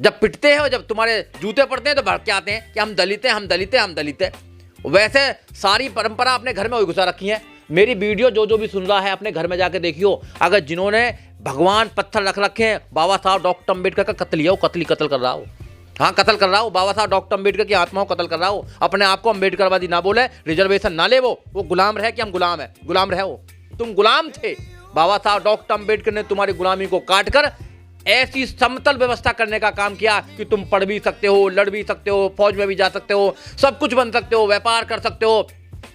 जब पिटते हैं और जब तुम्हारे जूते पड़ते हैं तो भड़क के आते हैं कि हम दलित हैं, हम दलित हैं, हम दलित हैं। वैसे सारी परंपरा अपने घर में वही घुसा रखी है। मेरी वीडियो जो भी सुन रहा है अपने घर में जाके देखियो, अगर जिन्होंने भगवान पत्थर रख रखे हैं, बाबा साहब डॉक्टर अम्बेडकर का कत्ल लिया हो, कत्ल कर रहा हो, हाँ कत्ल कर रहा हो, बाबा साहब डॉक्टर अम्बेडकर की आत्मा को कत्ल कर रहा हो, अपने आप को अम्बेडकरवादी ना बोले, रिजर्वेशन ना ले, वो गुलाम रहे कि हम गुलाम है, गुलाम रहे वो, तुम गुलाम थे। बाबा साहब डॉक्टर अम्बेडकर ने तुम्हारी गुलामी को काट कर ऐसी समतल व्यवस्था करने का काम किया कि तुम पढ़ भी सकते हो, लड़ भी सकते हो, फौज में भी जा सकते हो, सब कुछ बन सकते हो, व्यापार कर सकते हो,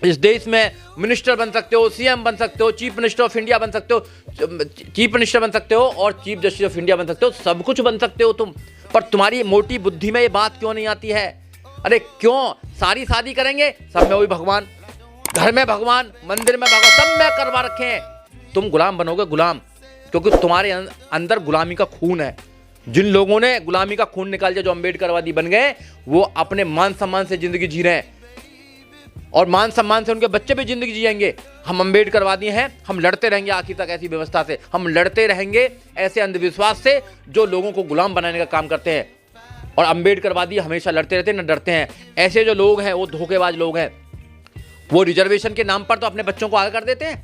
इस देश में मिनिस्टर बन सकते हो, सीएम बन सकते हो, चीफ मिनिस्टर ऑफ इंडिया बन सकते हो, चीफ मिनिस्टर बन सकते हो और चीफ जस्टिस ऑफ इंडिया बन सकते हो, सब कुछ बन सकते हो तुम। पर तुम्हारी मोटी बुद्धि में ये बात क्यों नहीं आती है? अरे क्यों सारी शादी करेंगे, सब में वही भगवान, घर में भगवान, मंदिर में भगवान, सब में करवा रखे हैं। तुम गुलाम बनोगे, गुलाम, क्योंकि तुम्हारे अंदर गुलामी का खून है। जिन लोगों ने गुलामी का खून निकाल दिया, जो अम्बेडकरवादी बन गए, वो अपने मान सम्मान से जिंदगी जी रहे हैं और मान सम्मान से उनके बच्चे भी जिंदगी जिएंगे। हम अम्बेडकरवादी हैं, हम लड़ते रहेंगे आखिर तक ऐसी व्यवस्था से, हम लड़ते रहेंगे ऐसे अंधविश्वास से जो लोगों को गुलाम बनाने का काम करते हैं। और अम्बेडकरवादी हमेशा लड़ते रहते हैं, न डरते हैं। ऐसे जो लोग हैं वो धोखेबाज लोग हैं। वो रिजर्वेशन के नाम पर तो अपने बच्चों को आगे कर देते हैं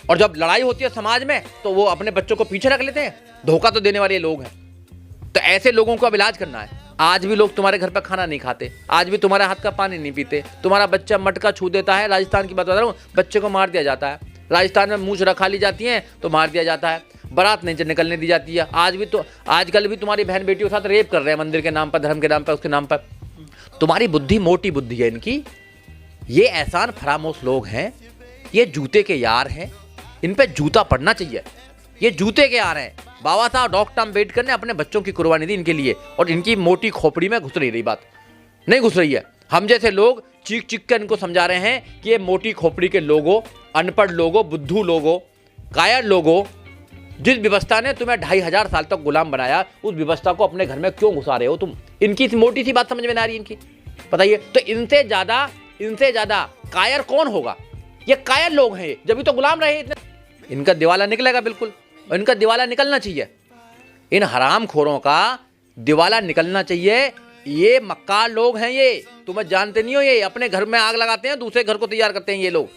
और जब लड़ाई होती है समाज में तो वो अपने बच्चों को पीछे रख लेते हैं। धोखा तो देने वाले लोग हैं। तो ऐसे लोगों को अब इलाज करना है। आज भी लोग तुम्हारे घर पर खाना नहीं खाते, आज भी तुम्हारे हाथ का पानी नहीं पीते, तुम्हारा बच्चा मटका छू देता है। राजस्थान की बात बता रहा हूँ, बच्चे को मार दिया जाता है। राजस्थान में मूंछ रखा ली जाती है तो मार दिया जाता है, बारात नहीं निकलने दी जाती है। आज भी तो आजकल भी तुम्हारी बहन बेटियों के साथ रेप कर रहे हैं, मंदिर के नाम पर, धर्म के नाम पर, उसके नाम पर। तुम्हारी बुद्धि मोटी बुद्धि है इनकी। ये एहसान फरामोश लोग हैं, ये जूते के यार हैं, इन पे जूता पड़ना चाहिए। ये जूते के यार हैं। बाबा साहब डॉक्टर अम्बेडकर ने अपने बच्चों की कुर्बानी दी इनके लिए और इनकी मोटी खोपड़ी में घुस रही बात नहीं घुस रही है। हम जैसे लोग चीख चीख कर इनको समझा रहे हैं कि ये मोटी खोपड़ी के लोगों, अनपढ़ लोगों, बुद्धू लोगों, कायर लोगों, जिस व्यवस्था ने तुम्हें 2500 साल तक गुलाम बनाया, उस व्यवस्था को अपने घर में क्यों घुसा रहे हो तुम? इनकी मोटी सी बात समझ में ना आ रही इनकी, बताइए। तो इनसे ज्यादा कायर कौन होगा? ये कायर लोग हैं, जब भी तो गुलाम रहे इतने। इनका दिवाला निकलेगा बिल्कुल, और इनका दिवाला निकलना चाहिए। इन हरामखोरों का दिवाला निकलना चाहिए। ये मक्कार लोग हैं, ये तुम्हें जानते नहीं हो। ये अपने घर में आग लगाते हैं, दूसरे घर को तैयार करते हैं ये लोग।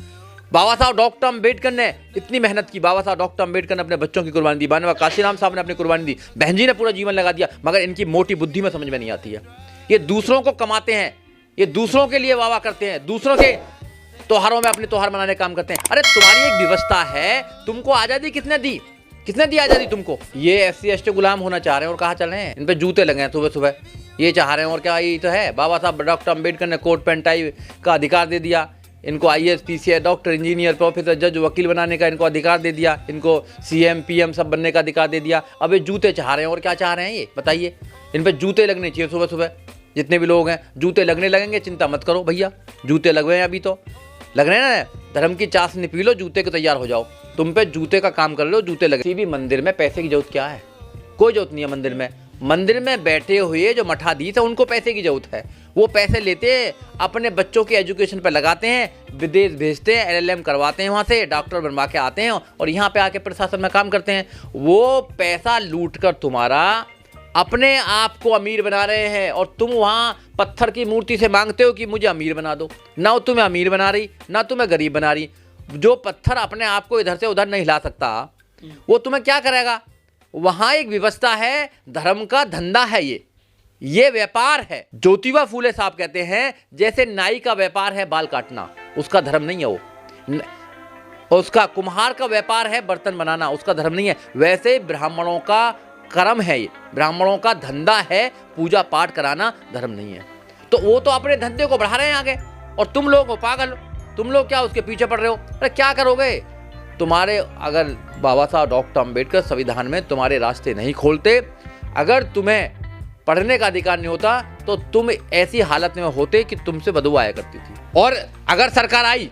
बाबा साहब डॉक्टर अम्बेडकर ने इतनी मेहनत की, बाबा साहब डॉक्टर अम्बेडकर ने अपने बच्चों की कुर्बानी दी, बानवा काशीराम साहब ने अपनी कुर्बानी दी, बहन जी ने पूरा जीवन लगा दिया, मगर इनकी मोटी बुद्धि में समझ में नहीं आती है। ये दूसरों को कमाते हैं, ये दूसरों के लिए वाह करते हैं, दूसरों के त्योहारों में अपने त्योहार मनाने का काम करते हैं। अरे तुम्हारी एक व्यवस्था है, तुमको आजादी किसने दी? किसने दी आजादी तुमको? ये SC ST गुलाम होना चाह रहे हैं और कहाँ चल रहे हैं? इन पे जूते लगे हैं सुबह सुबह, ये चाह रहे हैं। और क्या ये तो है? बाबा साहब डॉक्टर अम्बेडकर ने कोट पैंट टाई का अधिकार दे दिया इनको, IAS PCS doctor engineer professor जज वकील बनाने का इनको अधिकार दे दिया, इनको CM PM सब बनने का अधिकार दे दिया। अब ये जूते चाह रहे हैं और क्या चाह रहे हैं ये बताइए? इन पे जूते लगने चाहिए सुबह सुबह। जितने भी लोग हैं जूते लगने लगेंगे, चिंता मत करो भैया, जूते लगवे हैं, अभी तो लग रहे हैं ना। धर्म की चाशनी पी लो, जूते को तैयार हो जाओ। तुम पे जूते का काम कर लो, जूते लगे। किसी भी मंदिर में पैसे की जरूरत क्या है? कोई जरूरत नहीं है मंदिर में। मंदिर में बैठे हुए जो मठाधीश है उनको पैसे की जरूरत है। वो पैसे लेते हैं, अपने बच्चों के एजुकेशन पर लगाते हैं, विदेश भेजते हैं, LLM करवाते हैं, वहाँ से डॉक्टर बनवा के आते हैं और यहाँ पे आके प्रशासन में काम करते हैं। वो पैसा लूट कर तुम्हारा अपने आप को अमीर बना रहे हैं और तुम वहाँ पत्थर की मूर्ति से मांगते हो कि मुझे अमीर बना दो। ना वो तुम्हें अमीर बना रही, ना तुम्हें गरीब बना रही। जो पत्थर अपने आप को इधर से उधर नहीं हिला सकता, वो तुम्हें क्या करेगा? वहाँ एक व्यवस्था है, धर्म का धंधा है, ये व्यापार है। ज्योतिबा फूले साहब कहते हैं जैसे नाई का व्यापार है बाल काटना, उसका धर्म नहीं है वो। उसका कुम्हार का व्यापार है बर्तन बनाना, उसका धर्म नहीं है। वैसे ब्राह्मणों का कर्म है, ये ब्राह्मणों का धंधा है पूजा पाठ कराना, धर्म नहीं है। तो वो तो अपने धंधे को बढ़ा रहे हैं आगे और तुम लोग हो पागल, तुम लोग क्या उसके पीछे पड़ रहे हो? अरे क्या करोगे? तुम्हारे अगर बाबा साहब डॉक्टर अम्बेडकर संविधान में तुम्हारे रास्ते नहीं खोलते, अगर तुम्हें पढ़ने का अधिकार नहीं होता तो तुम ऐसी हालत में होते कि तुमसे बदबू आया करती थी। और अगर सरकार आई,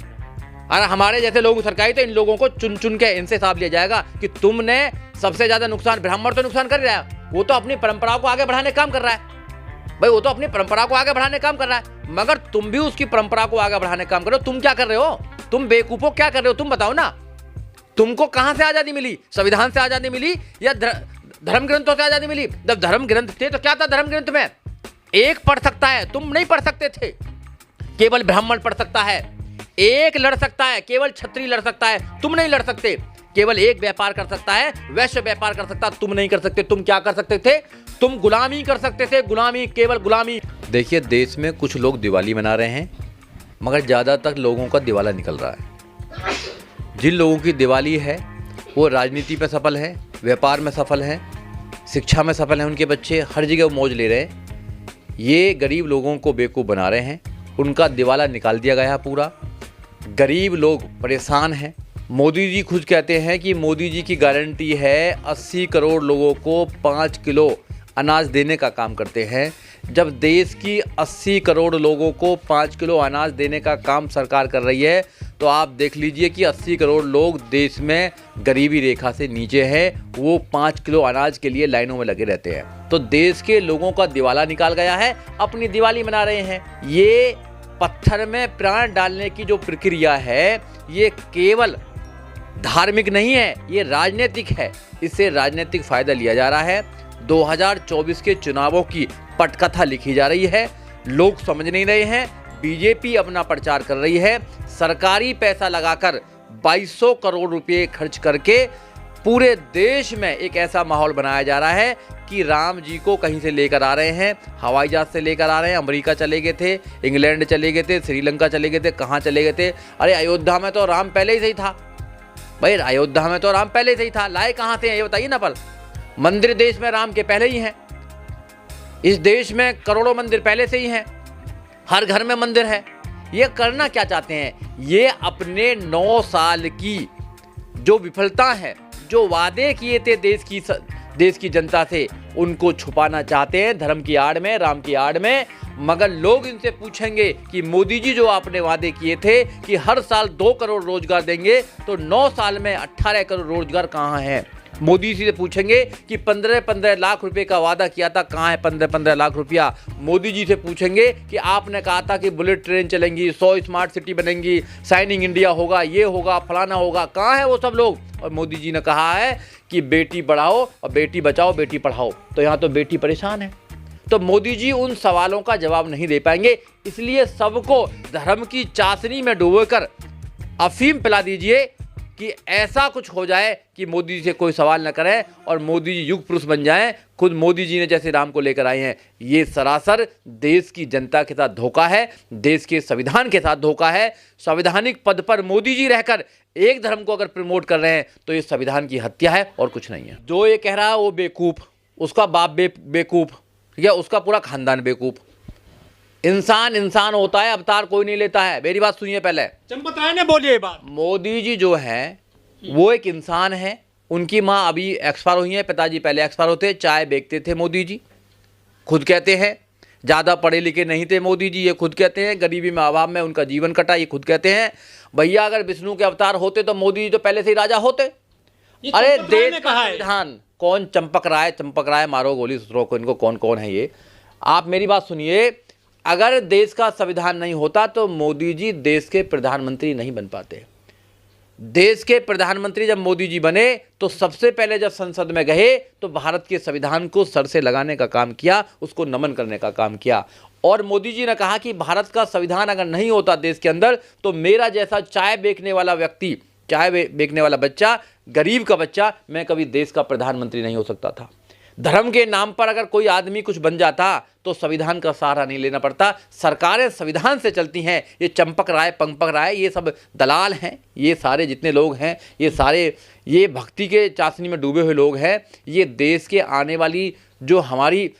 अगर हमारे जैसे लोग सरकार आई, तो इन लोगों को चुन चुन के इनसे हिसाब लिया जाएगा कि तुमने सबसे ज्यादा नुकसान, ब्राह्मण तो नुकसान कर रहा है, वो तो अपनी परंपरा को आगे बढ़ाने का काम कर रहा है भाई, वो तो अपनी परंपरा को आगे बढ़ाने का काम कर रहा है, मगर तुम भी उसकी परंपरा को आगे बढ़ाने का काम करो। तुम क्या कर रहे हो? तुम बेवकूफों क्या कर रहे हो? तुम बताओ ना, तुमको कहां से आजादी मिली? संविधान से आजादी मिली या धर्म ग्रंथों से आजादी मिली। जब धर्म ग्रंथ थे तो क्या था धर्म ग्रंथ में? एक पढ़ सकता है, तुम नहीं पढ़ सकते थे। केवल ब्राह्मण पढ़ सकता है, एक लड़ सकता है, केवल क्षत्रिय लड़ सकता है, तुम नहीं लड़ सकते। केवल एक व्यापार कर सकता है, वैश्य व्यापार कर सकता, तुम नहीं कर सकते। तुम क्या कर सकते थे? तुम गुलामी कर सकते थे, गुलामी, केवल गुलामी। देखिए, देश में कुछ लोग दिवाली मना रहे हैं, मगर ज़्यादातर लोगों का दिवाला निकल रहा है। जिन लोगों की दिवाली है वो राजनीति में सफल है, व्यापार में सफल है, शिक्षा में सफल हैं, उनके बच्चे हर जगह मौज ले रहे हैं। ये गरीब लोगों को बेवकूफ़ बना रहे हैं, उनका दिवाला निकाल दिया गया है पूरा। गरीब लोग परेशान हैं। मोदी जी खुद कहते हैं कि मोदी जी की गारंटी है 80 करोड़ लोगों को 5 किलो अनाज देने का काम करते हैं। जब देश की 80 करोड़ लोगों को 5 किलो अनाज देने का काम सरकार कर रही है, तो आप देख लीजिए कि 80 करोड़ लोग देश में गरीबी रेखा से नीचे हैं, वो 5 किलो अनाज के लिए लाइनों में लगे रहते हैं। तो देश के लोगों का दिवाला निकाल गया है, अपनी दिवाली मना रहे हैं। ये पत्थर में प्राण डालने की जो प्रक्रिया है, ये केवल धार्मिक नहीं है, ये राजनीतिक है। इससे राजनीतिक फायदा लिया जा रहा है। 2024 के चुनावों की पटकथा लिखी जा रही है। लोग समझ नहीं रहे हैं। बीजेपी अपना प्रचार कर रही है, सरकारी पैसा लगाकर 2200 करोड़ रुपए खर्च करके पूरे देश में एक ऐसा माहौल बनाया जा रहा है कि राम जी को कहीं से लेकर आ रहे हैं, हवाई जहाज से लेकर आ रहे हैं। अमेरिका चले गए थे, इंग्लैंड चले गए थे, श्रीलंका चले गए थे, कहाँ चले गए थे? अरे अयोध्या में तो राम पहले ही सही था भाई, अयोध्या में तो राम पहले से ही था। लाए कहाँ से हैं ये बताइए ना। पर मंदिर देश में राम के पहले ही हैं। इस देश में करोड़ों मंदिर पहले से ही हैं, हर घर में मंदिर है। ये करना क्या चाहते हैं? ये अपने 9 साल की जो विफलता है, जो वादे किए थे देश की जनता से, उनको छुपाना चाहते हैं धर्म की आड़ में, राम की आड़ में। मगर लोग इनसे पूछेंगे कि मोदी जी जो आपने वादे किए थे कि हर साल 2 करोड़ रोजगार देंगे, तो 9 साल में 18 करोड़ रोजगार कहाँ हैं? मोदी जी से पूछेंगे कि 15-15 लाख रुपए का वादा किया था, कहाँ है 15-15 लाख रुपया? मोदी जी से पूछेंगे कि आपने कहा था कि बुलेट ट्रेन चलेंगी, 100 स्मार्ट सिटी बनेंगी, शाइनिंग इंडिया होगा, ये होगा, फलाना होगा, कहाँ है वो सब लोग? और मोदी जी ने कहा है कि बेटी बढ़ाओ और बेटी बचाओ, बेटी पढ़ाओ। तो यहाँ तो बेटी परेशान है। तो मोदी जी उन सवालों का जवाब नहीं दे पाएंगे, इसलिए सबको धर्म की चाशनी में डुबोकर अफीम पिला दीजिए कि ऐसा कुछ हो जाए कि मोदी जी से कोई सवाल न करें और मोदी जी युग पुरुष बन जाएं, खुद मोदी जी ने जैसे राम को लेकर आए हैं। ये सरासर देश की जनता के साथ धोखा है, देश के संविधान के साथ धोखा है। संवैधानिक पद पर मोदी जी रहकर एक धर्म को अगर प्रमोट कर रहे हैं तो ये संविधान की हत्या है और कुछ नहीं है। जो ये कह रहा है वो बेवकूफ़, उसका बाप बेवकूफ़, या उसका पूरा खानदान बेवकूफ़। इंसान होता है, अवतार कोई नहीं लेता है। मेरी बात सुनिए पहले। चंपत राय ने बोली ये बात। मोदी जी जो हैं वो एक इंसान है। उनकी माँ अभी एक्सपायर हुई है, पिताजी पहले एक्सपायर होते, चाय बेचते थे मोदी जी, खुद कहते हैं। ज़्यादा पढ़े लिखे नहीं थे मोदी जी, ये खुद कहते हैं। गरीबी में अभाव में उनका जीवन कटा, ये खुद कहते हैं। भैया अगर विष्णु के अवतार होते तो मोदी जी तो पहले से ही राजा होते। अरे देश का संविधान कौन? चंपक राय मारो गोली ससुरों को, इनको कौन कौन है ये? आप मेरी बात सुनिए। अगर देश का संविधान नहीं होता तो मोदी जी देश के प्रधानमंत्री नहीं बन पाते। देश के प्रधानमंत्री जब मोदी जी बने तो सबसे पहले जब संसद में गए तो भारत के संविधान को सर से लगाने का काम किया, उसको नमन करने का काम किया। और मोदी जी ने कहा कि भारत का संविधान अगर नहीं होता देश के अंदर तो मेरा जैसा चाय बेचने वाला व्यक्ति, चाय बेचने वाला बच्चा, गरीब का बच्चा, मैं कभी देश का प्रधानमंत्री नहीं हो सकता था। धर्म के नाम पर अगर कोई आदमी कुछ बन जाता तो संविधान का सहारा नहीं लेना पड़ता। सरकारें संविधान से चलती हैं। ये चंपक राय, पंपक राय, ये सब दलाल हैं। ये सारे जितने लोग हैं, ये सारे ये भक्ति के चाशनी में डूबे हुए लोग हैं। ये देश के आने वाली जो हमारी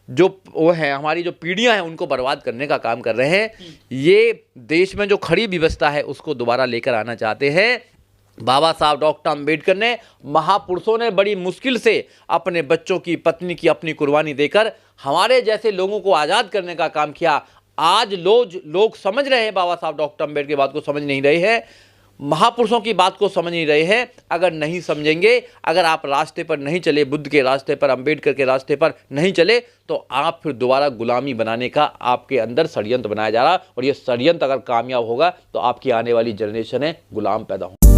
हमारी जो पीढ़ियां हैं उनको बर्बाद करने का काम कर रहे हैं। ये देश में जो खड़ी व्यवस्था है उसको दोबारा लेकर आना चाहते हैं। बाबा साहब डॉक्टर अम्बेडकर ने, महापुरुषों ने बड़ी मुश्किल से अपने बच्चों की, पत्नी की अपनी कुर्बानी देकर हमारे जैसे लोगों को आज़ाद करने का काम किया। आज लोग समझ रहे हैं, बाबा साहब डॉक्टर अम्बेडकर की बात को समझ नहीं रहे हैं, महापुरुषों की बात को समझ नहीं रहे हैं। अगर नहीं समझेंगे, अगर आप रास्ते पर नहीं चले, बुद्ध के रास्ते पर, अम्बेडकर के रास्ते पर नहीं चले, तो आप फिर दोबारा गुलामी बनाने का आपके अंदर षड्यंत्र बनाया जा रहा। और ये षड्यंत्र अगर कामयाब होगा तो आपकी आने वाली जनरेशन है गुलाम पैदा हो।